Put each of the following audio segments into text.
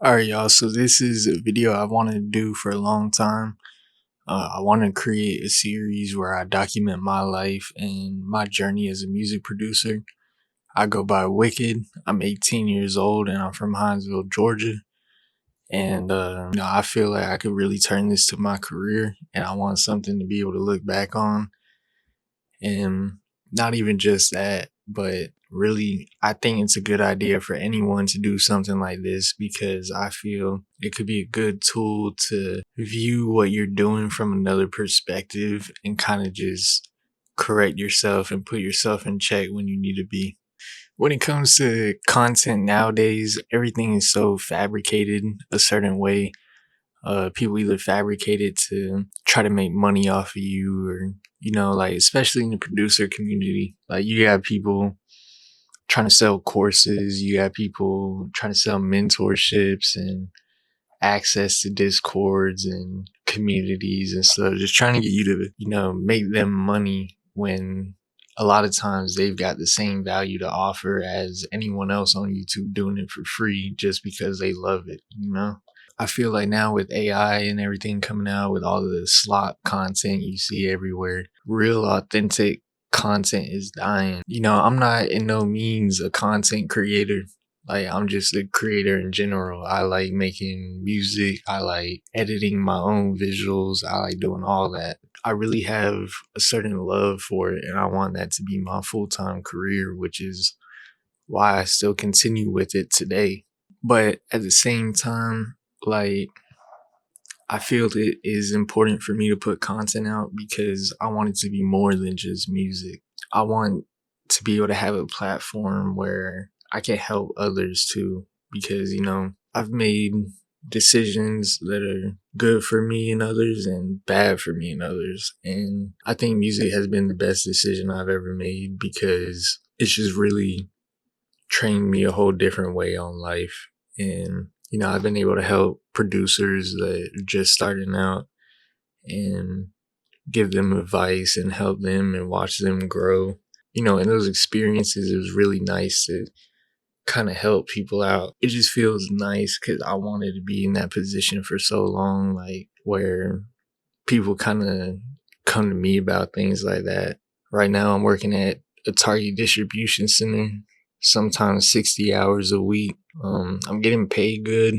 Alright, y'all. So this is a video I wanted to do for a long time. I want to create a series where I document my life and my journey as a music producer. I go by Wicked. I'm 18 years old and I'm from Hinesville, Georgia. And I feel like I could really turn this to my career, and I want something to be able to look back on. And not even just that, but really, I think it's a good idea for anyone to do something like this because I feel it could be a good tool to view what you're doing from another perspective and kind of just correct yourself and put yourself in check when you need to be. When it comes to content nowadays, everything is so fabricated a certain way. People either fabricate it to try to make money off of you, or like, especially in the producer community, like you got people trying to sell courses, you got people trying to sell mentorships and access to discords and communities and stuff, just trying to get you to make them money when a lot of times they've got the same value to offer as anyone else on YouTube doing it for free just because they love it. I feel like now with AI and everything coming out with all the slop content you see everywhere, real authentic content is dying. I'm not in no means a content creator. Like, I'm just a creator in general. I like making music. I like editing my own visuals. I like doing all that. I really have a certain love for it, and I want that to be my full-time career, which is why I still continue with it today. But at the same time, like, I feel it is important for me to put content out because I want it to be more than just music. I want to be able to have a platform where I can help others too, because I've made decisions that are good for me and others and bad for me and others, and I think music has been the best decision I've ever made because it's just really trained me a whole different way on life. And I've been able to help producers that are just starting out and give them advice and help them and watch them grow. In those experiences, it was really nice to kind of help people out. It just feels nice because I wanted to be in that position for so long, like where people kind of come to me about things like that. Right now, I'm working at a Target distribution center, sometimes 60 hours a week. I'm getting paid good,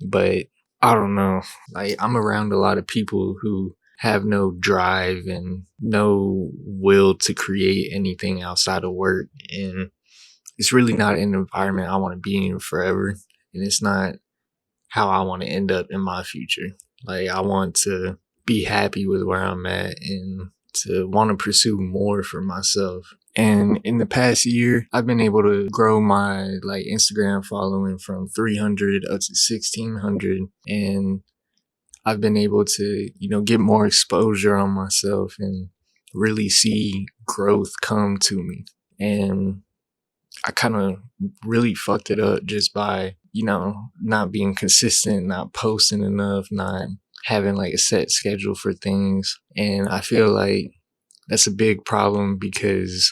but I don't know. Like, I'm around a lot of people who have no drive and no will to create anything outside of work. And it's really not an environment I want to be in forever. And it's not how I want to end up in my future. Like, I want to be happy with where I'm at and to want to pursue more for myself. And in the past year, I've been able to grow my Instagram following from 300 up to 1600. And I've been able to, get more exposure on myself and really see growth come to me. And I kind of really fucked it up just by, not being consistent, not posting enough, not having a set schedule for things. And I feel like that's a big problem because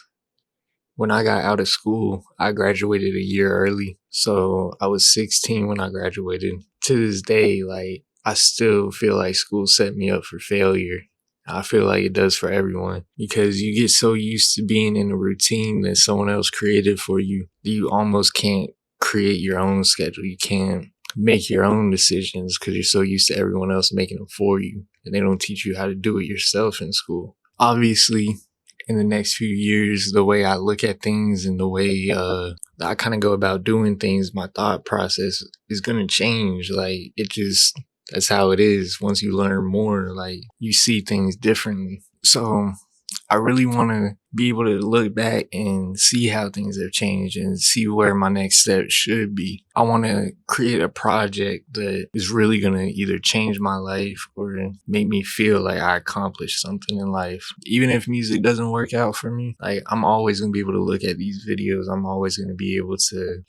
when I got out of school, I graduated a year early. So I was 16 when I graduated. To this day, I still feel like school set me up for failure. I feel like it does for everyone because you get so used to being in a routine that someone else created for you that you almost can't create your own schedule. You can't make your own decisions because you're so used to everyone else making them for you, and they don't teach you how to do it yourself in school. Obviously, in the next few years, the way I look at things and the way I kind of go about doing things, my thought process is going to change. That's how it is. Once you learn more, you see things differently. So I really want to be able to look back and see how things have changed and see where my next step should be. I want to create a project that is really going to either change my life or make me feel like I accomplished something in life. Even if music doesn't work out for me, I'm always going to be able to look at these videos. I'm always going to be able to,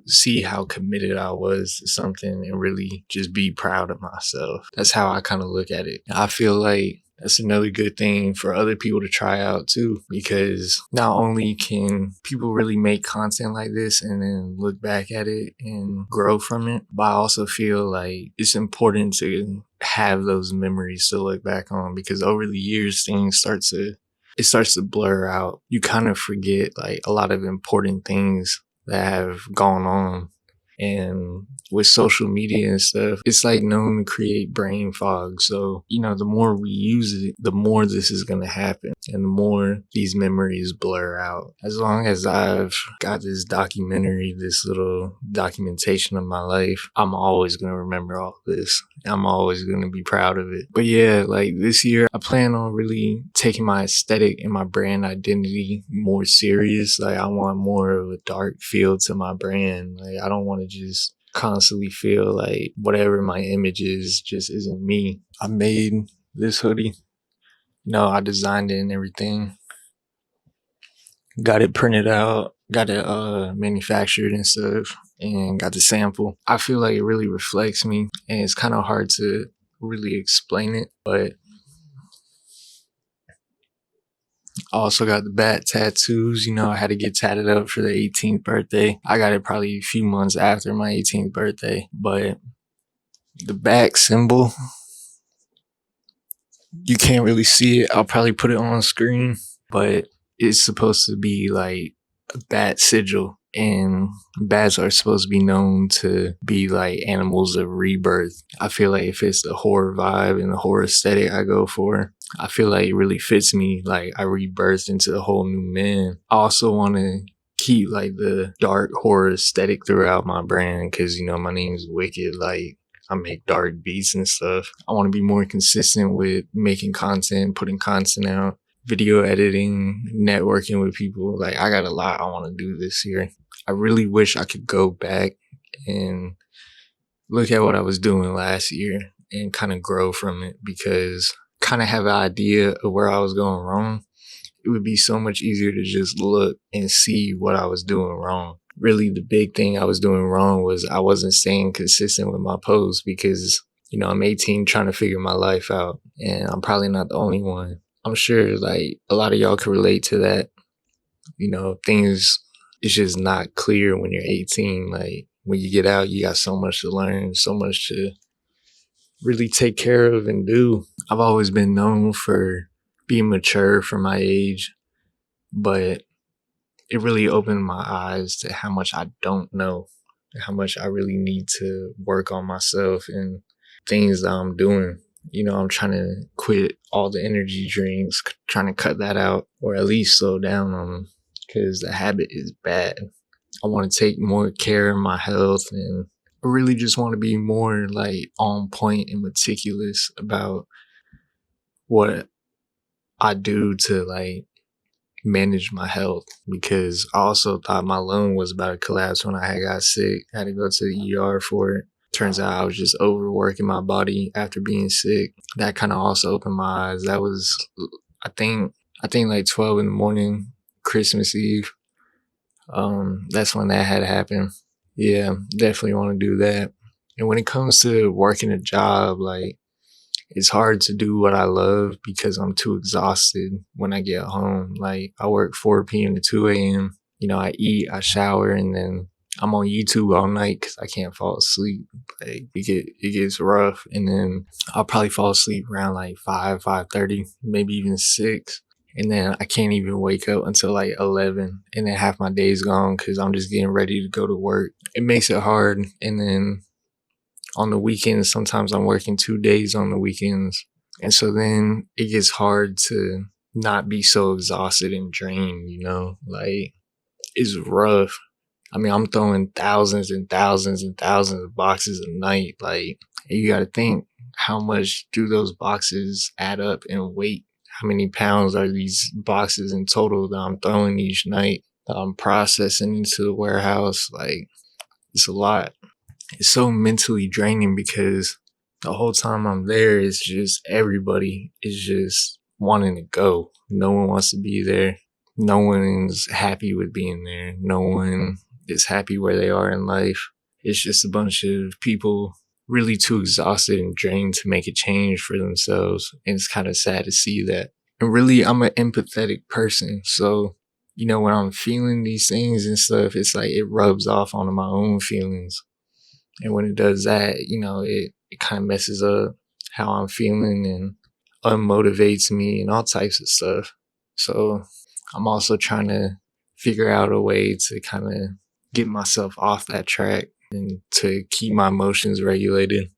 see how committed I was to something and really just be proud of myself. That's how I kind of look at it. I feel like That's another good thing for other people to try out too, because not only can people really make content like this and then look back at it and grow from it, but I also feel like it's important to have those memories to look back on, because over the years things starts to blur out. You kind of forget like a lot of important things that have gone on. And with social media and stuff, it's like known to create brain fog. So, the more we use it, the more this is going to happen and the more these memories blur out. As long as I've got this documentary, this little documentation of my life, I'm always going to remember all this. I'm always going to be proud of it. But yeah, like this year, I plan on really taking my aesthetic and my brand identity more serious. Like I want more of a dark feel to my brand. Like I don't want to just constantly feel like whatever my image is just isn't me. I made this hoodie. I designed it and everything. Got it printed out, got it manufactured and stuff, and got the sample. I feel like it really reflects me, and it's kind of hard to really explain it, but I also got the back tattoos. I had to get tatted up for the 18th birthday. I got it probably a few months after my 18th birthday, but the back symbol, you can't really see it. I'll probably put it on screen, but it's supposed to be like a bat sigil, and bats are supposed to be known to be like animals of rebirth. I feel like it fits the horror vibe and the horror aesthetic I go for. I feel like it really fits me. Like I rebirthed into a whole new man. I also want to keep like the dark horror aesthetic throughout my brand, because my name is Wicked. Like I make dark beats and stuff. I want to be more consistent with making content, putting content out, video editing, networking with people. Like I got a lot I want to do this year. I really wish I could go back and look at what I was doing last year and kind of grow from it, because kind of have an idea of where I was going wrong. It would be so much easier to just look and see what I was doing wrong. Really, the big thing I was doing wrong was I wasn't staying consistent with my posts, because, I'm 18 trying to figure my life out, and I'm probably not the only one. I'm sure like a lot of y'all can relate to that. Things, it's just not clear when you're 18. Like when you get out, you got so much to learn, so much to really take care of and do. I've always been known for being mature for my age, but it really opened my eyes to how much I don't know, how much I really need to work on myself and things that I'm doing. I'm trying to quit all the energy drinks, trying to cut that out, or at least slow down on them, because the habit is bad. I want to take more care of my health, and I really just want to be more like on point and meticulous about what I do to like manage my health, because I also thought my lung was about to collapse when I had got sick. I had to go to the ER for it. Turns out I was just overworking my body after being sick. That kind of also opened my eyes. That was, I think like 12 in the morning, Christmas Eve. That's when that had happened. Yeah, definitely want to do that. And when it comes to working a job, like it's hard to do what I love because I'm too exhausted when I get home. Like I work 4 p.m. to 2 a.m. I eat, I shower, and then I'm on YouTube all night because I can't fall asleep. Like it gets rough, and then I'll probably fall asleep around like 5:30, maybe even 6. And then I can't even wake up until like 11, and then half my day's gone because I'm just getting ready to go to work. It makes it hard. And then on the weekends, sometimes I'm working 2 days on the weekends. And so then it gets hard to not be so exhausted and drained, like it's rough. I mean, I'm throwing thousands and thousands and thousands of boxes a night. Like, you got to think, how much do those boxes add up in weight? How many pounds are these boxes in total that I'm throwing each night, that I'm processing into the warehouse? Like, it's a lot. It's so mentally draining because the whole time I'm there, it's just everybody is just wanting to go. No one wants to be there. No one's happy with being there. No one is happy where they are in life. It's just a bunch of people really too exhausted and drained to make a change for themselves. And it's kind of sad to see that. And really, I'm an empathetic person. So, when I'm feeling these things and stuff, it's like it rubs off onto my own feelings. And when it does that, it kind of messes up how I'm feeling and unmotivates me and all types of stuff. So I'm also trying to figure out a way to kind of get myself off that track and to keep my emotions regulated.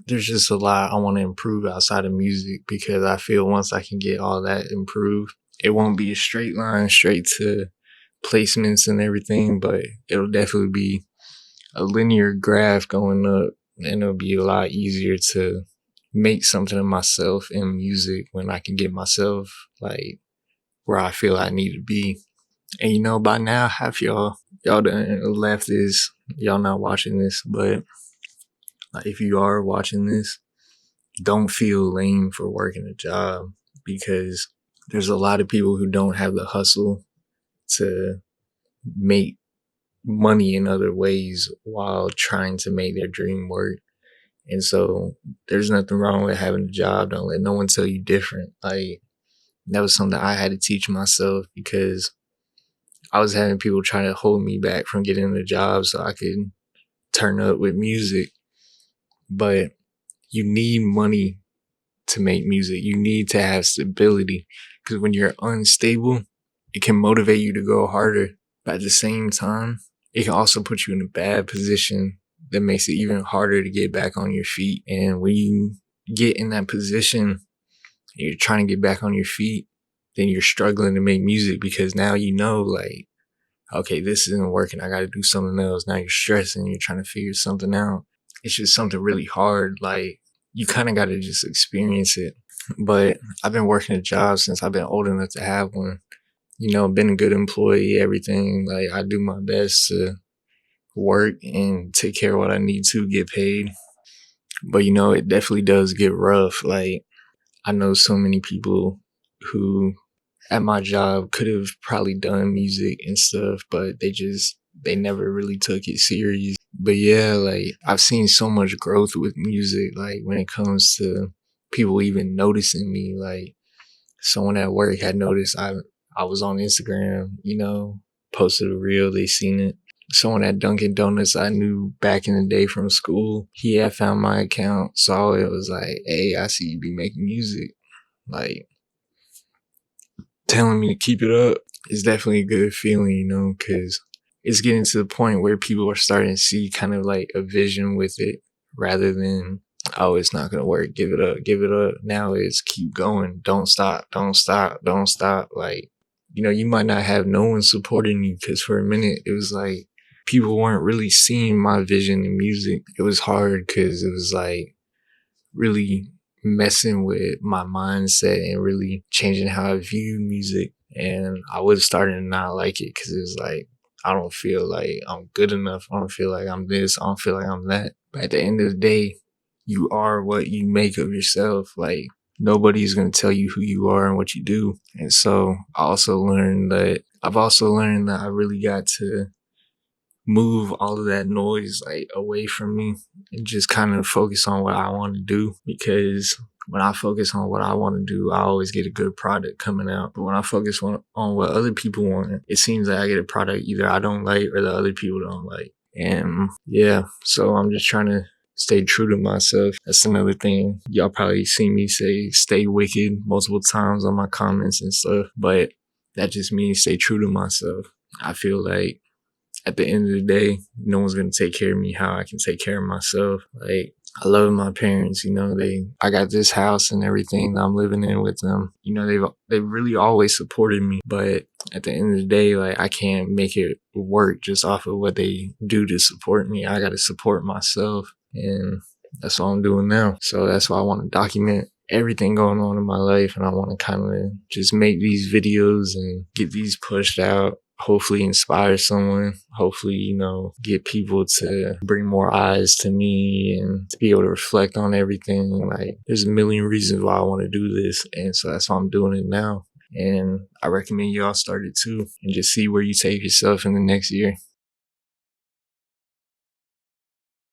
There's just a lot I want to improve outside of music, because I feel once I can get all that improved, it won't be a straight line straight to placements and everything, but it'll definitely be a linear graph going up, and it'll be a lot easier to make something of myself in music when I can get myself like where I feel I need to be. And by now half y'all done left this, y'all not watching this, but if you are watching this, don't feel lame for working a job, because there's a lot of people who don't have the hustle to make money in other ways while trying to make their dream work. And so there's nothing wrong with having a job. Don't let no one tell you different. Like, that was something I had to teach myself, because I was having people trying to hold me back from getting a job so I could turn up with music. But you need money to make music. You need to have stability, because when you're unstable, it can motivate you to go harder. But at the same time, it can also put you in a bad position that makes it even harder to get back on your feet. And when you get in that position and you're trying to get back on your feet, then you're struggling to make music, because now like, okay, this isn't working. I got to do something else. Now you're stressing. You're trying to figure something out. It's just something really hard. Like, you kind of got to just experience it. But I've been working a job since I've been old enough to have one. Been a good employee, everything. Like, I do my best to work and take care of what I need to get paid. But, it definitely does get rough. Like, I know so many people who at my job could have probably done music and stuff, but they never really took it serious. But yeah, like, I've seen so much growth with music, like when it comes to people even noticing me. Like, someone at work had noticed I was on Instagram, posted a reel, they seen it. Someone at Dunkin' Donuts I knew back in the day from school, he had found my account, saw it, was like, hey, I see you be making music. Like, telling me to keep it up is definitely a good feeling, because it's getting to the point where people are starting to see kind of like a vision with it, rather than, oh, it's not going to work, give it up, give it up. Now it's keep going, don't stop, don't stop, don't stop. Like, you might not have no one supporting you, because for a minute it was like people weren't really seeing my vision in music. It was hard because it was like really messing with my mindset and really changing how I view music. And I was starting to not like it, because it was like, I don't feel like I'm good enough. I don't feel like I'm this. I don't feel like I'm that. But at the end of the day, you are what you make of yourself. Like, nobody's going to tell you who you are and what you do. And so I've also learned that I really got to move all of that noise like away from me and just kind of focus on what I want to do. Because when I focus on what I want to do, I always get a good product coming out. But when I focus on what other people want, it seems like I get a product either I don't like or the other people don't like. And yeah, so I'm just trying to stay true to myself. That's another thing. Y'all probably see me say stay wicked multiple times on my comments and stuff, but that just means stay true to myself. I feel like at the end of the day, no one's going to take care of me how I can take care of myself. Like, I love my parents, I got this house and everything that I'm living in with them. They've really always supported me, but at the end of the day, like, I can't make it work just off of what they do to support me. I got to support myself, and that's what I'm doing now. So that's why I want to document everything going on in my life, and I want to kind of just make these videos and get these pushed out. Hopefully inspire someone, hopefully, get people to bring more eyes to me and to be able to reflect on everything. Like, there's a million reasons why I want to do this, and so that's why I'm doing it now. And I recommend y'all start it too, and just see where you take yourself in the next year.